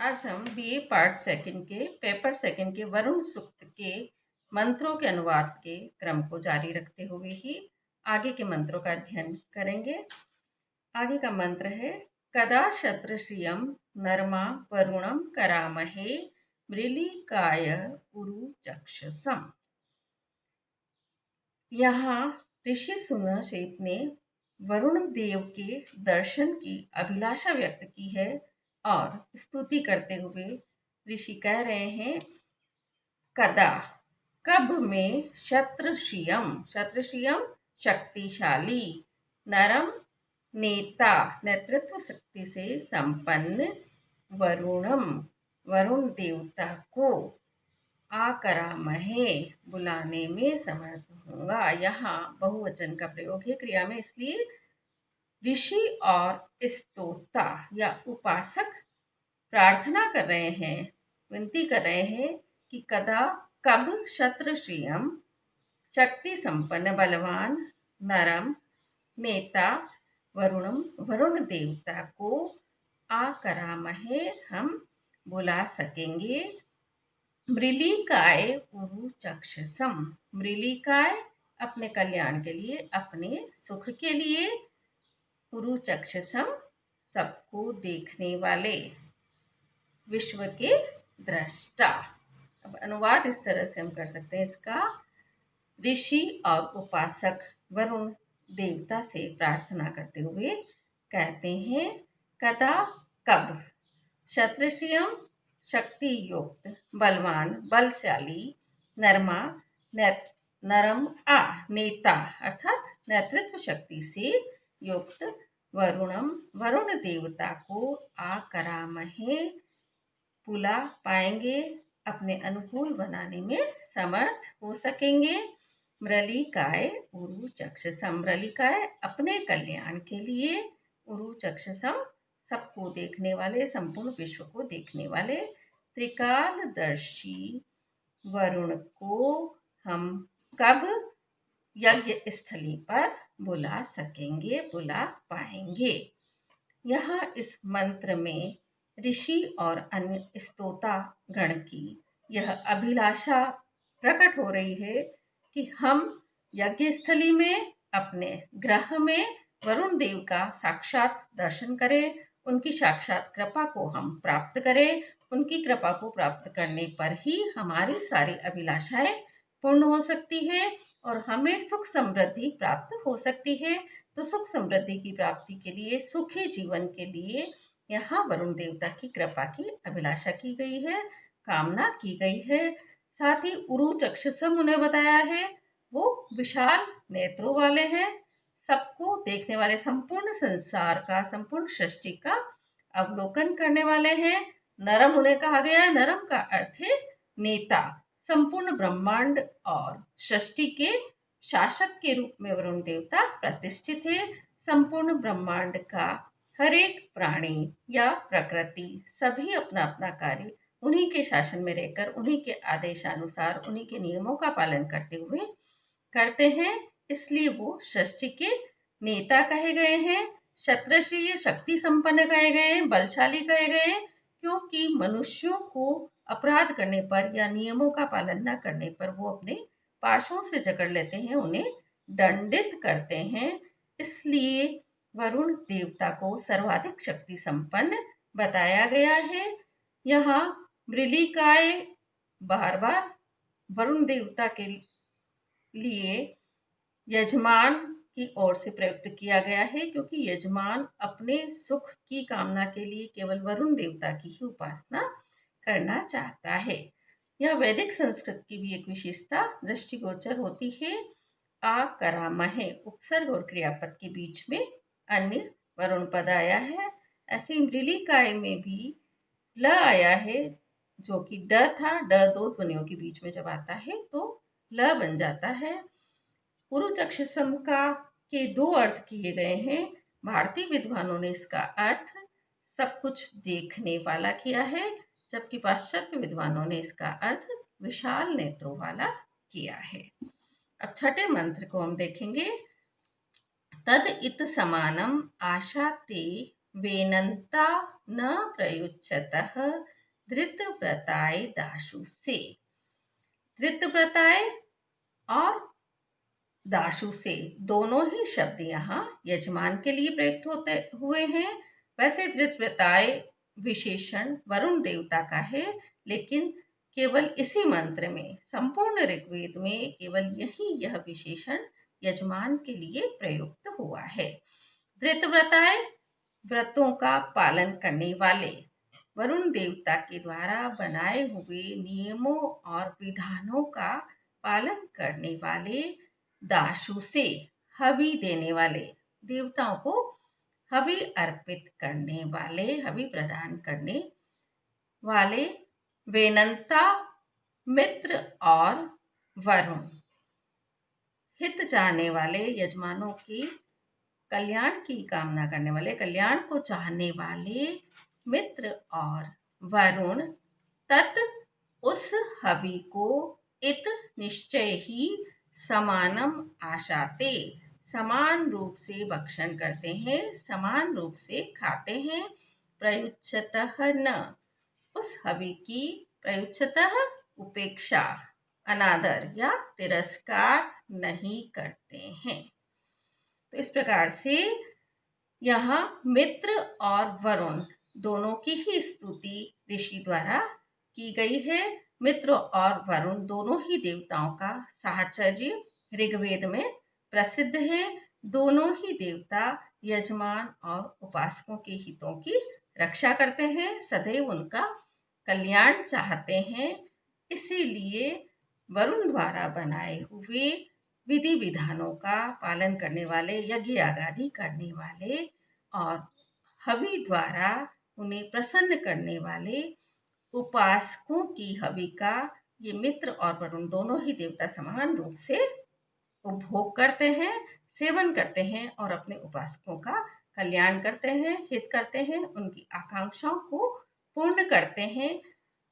आज हम BA part second के पेपर सेकंड के वरुण सूक्त के मंत्रों के अनुवाद के क्रम को जारी रखते हुए ही आगे के मंत्रों का अध्ययन करेंगे। आगे का मंत्र है कदा शत्रश्रियम नरमा वरुणम करामहे मृलिकाय उरु चक्षसम। यहाँ ऋषि सुनशेत ने वरुण देव के दर्शन की अभिलाषा व्यक्त की है और स्तुति करते हुए ऋषि कह रहे हैं कदा कब में शत्रश्रियम शक्तिशाली नरम नेता नेतृत्व शक्ति से संपन्न वरुणम वरुण देवता को आकरामहे बुलाने में समर्थ होगा। यहाँ बहुवचन का प्रयोग है क्रिया में, इसलिए ऋषि और स्तोता या उपासक प्रार्थना कर रहे हैं, विनती कर रहे हैं कि कदा कब शत्रश्रियम शक्ति संपन्न बलवान नरम नेता वरुण देवता को आकरामहे हम बुला सकेंगे। मृलिकाय उरु चक्षसम, मृलिकाय अपने कल्याण के लिए, अपने सुख के लिए, उरु चक्षसम सबको देखने वाले, विश्व के दृष्टा। अब अनुवाद इस तरह से हम कर सकते हैं इसका, ऋषि और उपासक वरुण देवता से प्रार्थना करते हुए कहते हैं कदा कब शत्रश्रियम शक्ति युक्त बलवान बलशाली नरमा नरम नेता अर्थात नेतृत्व शक्ति से युक्त वरुण देवता को आकरामहे बुला पाएंगे, अपने अनुकूल बनाने में समर्थ हो सकेंगे। मृलिकाय उरु चक्षसम, मृलिकाय अपने कल्याण के लिए, उरु चक्षसम सबको देखने वाले, संपूर्ण विश्व को देखने वाले, त्रिकालदर्शी वरुण को हम कब यज्ञ स्थली पर बुला सकेंगे, बुला पाएंगे। यहाँ इस मंत्र में ऋषि और अन्य स्तोता गण की यह अभिलाषा प्रकट हो रही है कि हम यज्ञ स्थली में, अपने ग्रह में वरुण देव का साक्षात दर्शन करें, उनकी साक्षात कृपा को हम प्राप्त करें। उनकी कृपा को प्राप्त करने पर ही हमारी सारी अभिलाषाएं पूर्ण हो सकती है और हमें सुख समृद्धि प्राप्त हो सकती है। तो सुख समृद्धि की प्राप्ति के लिए, सुखी जीवन के लिए यहाँ वरुण देवता की कृपा की अभिलाषा की गई है, कामना की गई है। साथ ही उरु चक्षसम उन्हें बताया है, वो विशाल नेत्रों वाले हैं, सबको देखने वाले, संपूर्ण संसार का, संपूर्ण सृष्टि का अवलोकन करने वाले हैं। नरम उन्हें कहा गया है, नरम का अर्थ है नेता, संपूर्ण ब्रह्मांड और सृष्टि के शासक के रूप में वरुण देवता प्रतिष्ठित है। संपूर्ण ब्रह्मांड का हर एक प्राणी या प्रकृति सभी अपना अपना कार्य उन्हीं के शासन में रहकर, उन्हीं के आदेशानुसार, उन्हीं के नियमों का पालन करते हुए करते हैं, इसलिए वो सृष्टि के नेता कहे गए हैं। शत्रश्री शक्ति संपन्न कहे गए हैं, बलशाली कहे गए हैं, क्योंकि मनुष्यों को अपराध करने पर या नियमों का पालन न करने पर वो अपने पाशों से जकड़ लेते हैं, उन्हें दंडित करते हैं। इसलिए वरुण देवता को सर्वाधिक शक्ति संपन्न बताया गया है। यहाँ मृलिकाय बार बार वरुण देवता के लिए यजमान की ओर से प्रयुक्त किया गया है, क्योंकि यजमान अपने सुख की कामना के लिए केवल वरुण देवता की ही उपासना करना चाहता है। यह वैदिक संस्कृत की भी एक विशेषता दृष्टिगोचर होती है। आकरामहे उपसर्ग और क्रियापद के बीच में अन्य वरुण पद आया है। ऐसे मृलिकाय में भी ल आया है, जो कि ड था, ड दो ध्वनियों के बीच में जब आता है तो ल बन जाता है। उरु चक्षसम का के दो अर्थ किए गए हैं। भारतीय विद्वानों ने इसका अर्थ सब कुछ देखने वाला किया है, जबकि पाश्चात्य विद्वानों ने इसका अर्थ विशाल नेत्रों वाला किया है। अब छठे मंत्र को हम देखेंगे। तद इत समानम आशा ते वेनन्ता न प्रयुज्यतः धृतव्रताय दाशु से। धृतव्रताय और दाशु से दोनों ही शब्द यहाँ यजमान के लिए प्रयुक्त होते हुए हैं। वैसे धृतव्रताय विशेषण वरुण देवता का है, लेकिन केवल इसी मंत्र में, संपूर्ण ऋग्वेद में केवल यह विशेषण यजमान के लिए प्रयुक्त हुआ है। धृतव्रताय व्रतों का पालन करने वाले, वरुण देवता के द्वारा बनाए हुए नियमों और विधानों का पालन करने वाले, दाशु से हवि देने वाले, देवताओं को हवि अर्पित करने वाले, हवि प्रदान करने वाले, वेनंता मित्र और वरुण, हित चाहने वाले, यजमानों की कल्याण की कामना करने वाले, कल्याण को चाहने वाले मित्र और वरुण तत् उस हवि को इत निश्चय ही समानम आशाते, समान रूप से भक्षण करते हैं, समान रूप से खाते हैं। प्रयुज्यतः न, उस हवि की प्रयुज्यतः उपेक्षा, अनादर या तिरस्कार नहीं करते हैं। तो इस प्रकार से यहाँ मित्र और वरुण दोनों की ही स्तुति ऋषि द्वारा की गई है। मित्र और वरुण दोनों ही देवताओं का साहचर्य ऋग्वेद में प्रसिद्ध है। दोनों ही देवता यजमान और उपासकों के हितों की रक्षा करते हैं, सदैव उनका कल्याण चाहते हैं। इसीलिए वरुण द्वारा बनाए हुए विधि विधानों का पालन करने वाले, यज्ञ यागादि करने वाले और हवि द्वारा उन्हें प्रसन्न करने वाले उपासकों की हवि का ये मित्र और वरुण दोनों ही देवता समान रूप से उपभोग करते हैं, सेवन करते हैं और अपने उपासकों का कल्याण करते हैं, हित करते हैं, उनकी आकांक्षाओं को पूर्ण करते हैं।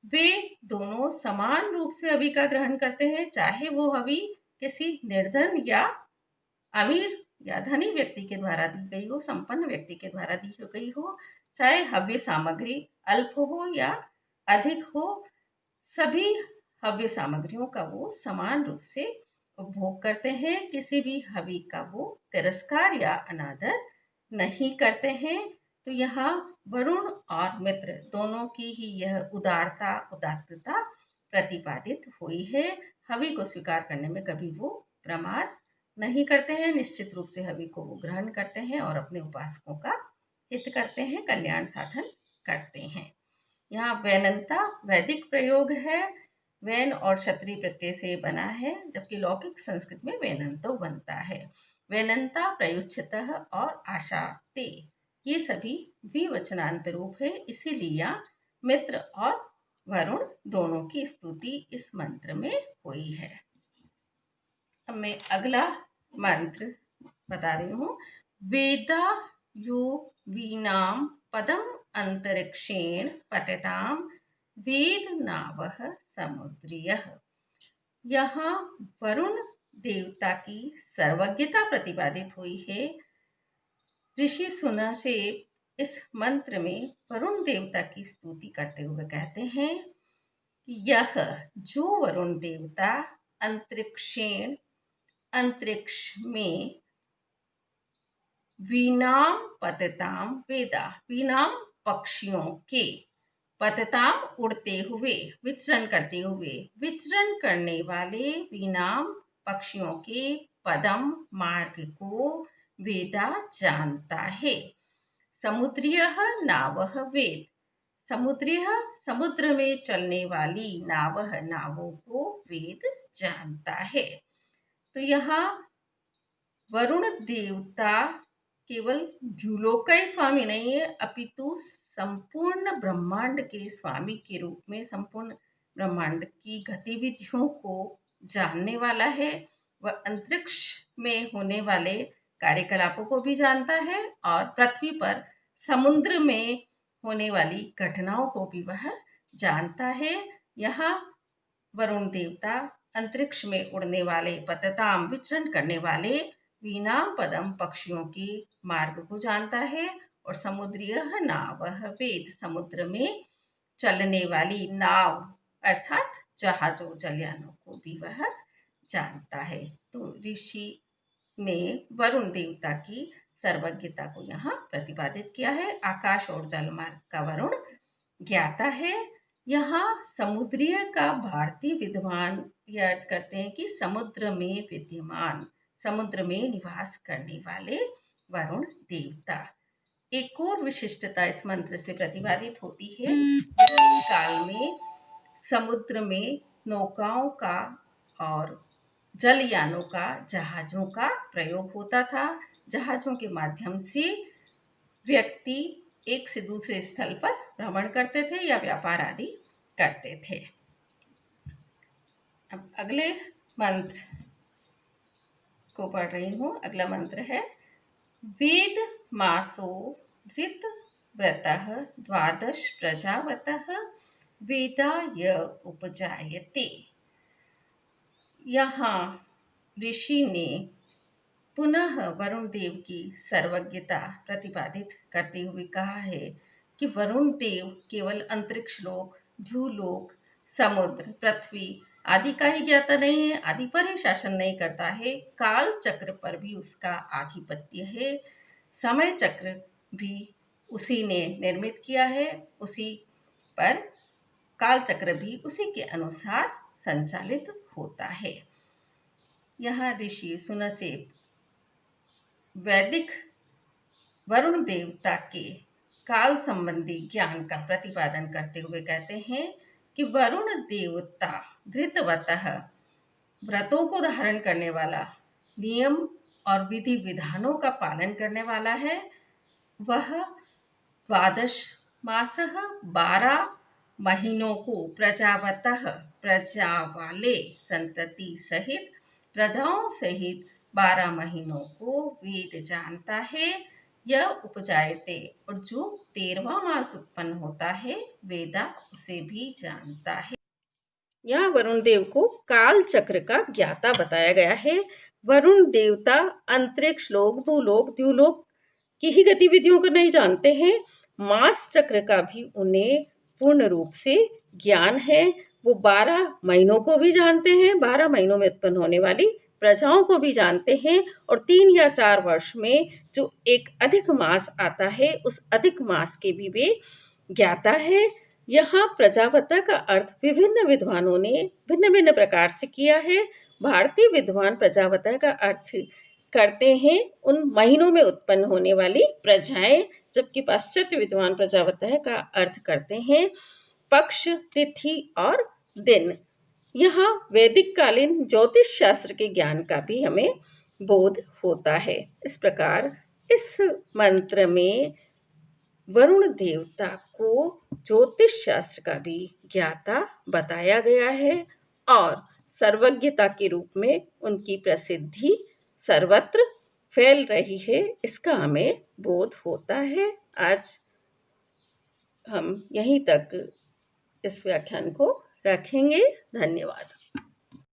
वे दोनों समान रूप से हवि का ग्रहण करते हैं, चाहे वो हवि किसी निर्धन या अमीर या धनी व्यक्ति के द्वारा दी गई हो, संपन्न व्यक्ति के द्वारा दी गई हो, चाहे हव्य सामग्री अल्प हो या अधिक हो, सभी हव्य सामग्रियों का वो समान रूप से उपभोग करते हैं। किसी भी हवि का वो तिरस्कार या अनादर नहीं करते हैं। तो यहाँ वरुण और मित्र दोनों की ही यह उदारता, उदात्तता प्रतिपादित हुई है। हवि को स्वीकार करने में कभी वो प्रमाद नहीं करते हैं, निश्चित रूप से हवि को वो ग्रहण करते हैं और अपने उपासकों का हित करते हैं, कल्याण साधन करते हैं। यहाँ वैनंता वैदिक प्रयोग है, वैन और क्षत्रिय प्रत्यय से बना है, जबकि लौकिक संस्कृत में वैनंतो बनता है। वैनंता, प्रयुज्यतः और आशाते, ये सभी द्विवचनांत रूप है, इसीलिए यहाँ मित्र और वरुण दोनों की स्तुति इस मंत्र में हुई है। अब मैं अगला मंत्र बता रही हूँ। वेदा यो वीणाम पदम अंतरिक्षेण पतिताम वेद नावः समुद्रियः। यहाँ वरुण देवता की सर्वज्ञता प्रतिपादित हुई है। ऋषि सुनाशेप इस मंत्र में वरुण देवता की स्तुति करते हुए कहते हैं कि यह जो वरुण देवता अंतरिक्षेण, अंतरिक्ष में, वीणाम पतिताम वेदा, वीणाम पक्षियों के, पतिताम उड़ते हुए, विचरण करते हुए, विचरण करने वाले वीणाम पक्षियों के पदम मार्ग को वेदा जानता है। समुद्रियः नावः वेद, समुद्रियः समुद्र में चलने वाली, नावः नावों को वेद जानता है। तो यहाँ वरुण देवता केवल द्युलोक का ही स्वामी नहीं है, अपितु संपूर्ण ब्रह्मांड के स्वामी के रूप में संपूर्ण ब्रह्मांड की गतिविधियों को जानने वाला है। वह अंतरिक्ष में होने वाले कार्यकलापों को भी जानता है और पृथ्वी पर समुद्र में होने वाली घटनाओं को भी वह जानता है। यहाँ वरुण देवता अंतरिक्ष में उड़ने वाले, पतिताम विचरण करने वाले, वीणाम पदम पक्षियों के मार्ग को जानता है और समुद्रीयः नावः, वेद समुद्र में चलने वाली नाव अर्थात जहाजों जलयानों को भी वह जानता है। तो ऋषि ने वरुण देवता की सर्वज्ञता को यहाँ प्रतिपादित किया है। आकाश और जलमार्ग का वरुण ज्ञाता है। यहाँ समुद्रीय का भारतीय विद्वान यह अर्थ करते हैं कि समुद्र में विद्यमान, समुद्र में निवास करने वाले वरुण देवता। एक और विशिष्टता इस मंत्र से प्रतिपादित होती है। काल में समुद्र में नौकाओं का और जलयानों का, जहाजों का प्रयोग होता था। जहाजों के माध्यम से व्यक्ति एक से दूसरे स्थल पर भ्रमण करते थे या व्यापार आदि करते थे। अब अगले मंत्र को पढ़ रही हूँ। अगला मंत्र है वेद मासो धृत व्रतः द्वादश प्रजावतः वेदाय उपजायते। यहाँ ऋषि ने पुनः वरुण देव की सर्वज्ञता प्रतिपादित करते हुए कहा है कि वरुण देव केवल अंतरिक्ष लोक, ध्रुवलोक, समुद्र, पृथ्वी आदि का ही ज्ञाता नहीं है, आदि पर ही शासन नहीं करता है, काल चक्र पर भी उसका आधिपत्य है। समय चक्र भी उसी ने निर्मित किया है, उसी पर काल चक्र भी उसी के अनुसार संचालित होता है। यहाँ ऋषि सुनसेन वैदिक वरुण देवता के काल संबंधी ज्ञान का प्रतिपादन करते हुए कहते हैं कि वरुण देवता धृतवतः व्रतों को धारण करने वाला, नियम और विधि विधानों का पालन करने वाला है। वह द्वादश मासः 12 महीनों को प्रजावतः प्रजा वाले संतति सहित, प्रजाओं सहित 12 महीनों को वेद जानता है। यह उपजायते, और जो 13वां मास उत्पन्न होता है वेदा उसे भी जानता है। यहाँ वरुण देव को काल चक्र का ज्ञाता बताया गया है। वरुण देवता अंतरिक्ष लोक, भूलोक, द्युलोक की ही गतिविधियों को नहीं जानते हैं, मास चक्र का भी उन्हें पूर्ण रूप से ज्ञान है। वो 12 महीनों को भी जानते हैं, 12 महीनों में उत्पन्न होने वाली प्रजाओं को भी जानते हैं, और 3 या 4 वर्ष में जो एक अधिक मास आता है उस अधिक मास के भी वे ज्ञाता है। यहाँ प्रजावता का अर्थ विभिन्न विद्वानों ने भिन्न भिन्न प्रकार से किया है। भारतीय विद्वान प्रजावता का अर्थ करते हैं उन महीनों में उत्पन्न होने वाली प्रजाएं, जबकि पाश्चात्य विद्वान प्रजावता का अर्थ करते हैं पक्ष, तिथि और दिन। यहाँ वैदिक कालीन ज्योतिष शास्त्र के ज्ञान का भी हमें बोध होता है। इस प्रकार इस मंत्र में वरुण देवता को ज्योतिष शास्त्र का भी ज्ञाता बताया गया है और सर्वज्ञता के रूप में उनकी प्रसिद्धि सर्वत्र फैल रही है, इसका हमें बोध होता है। आज हम यहीं तक इस व्याख्यान को रखेंगे। धन्यवाद।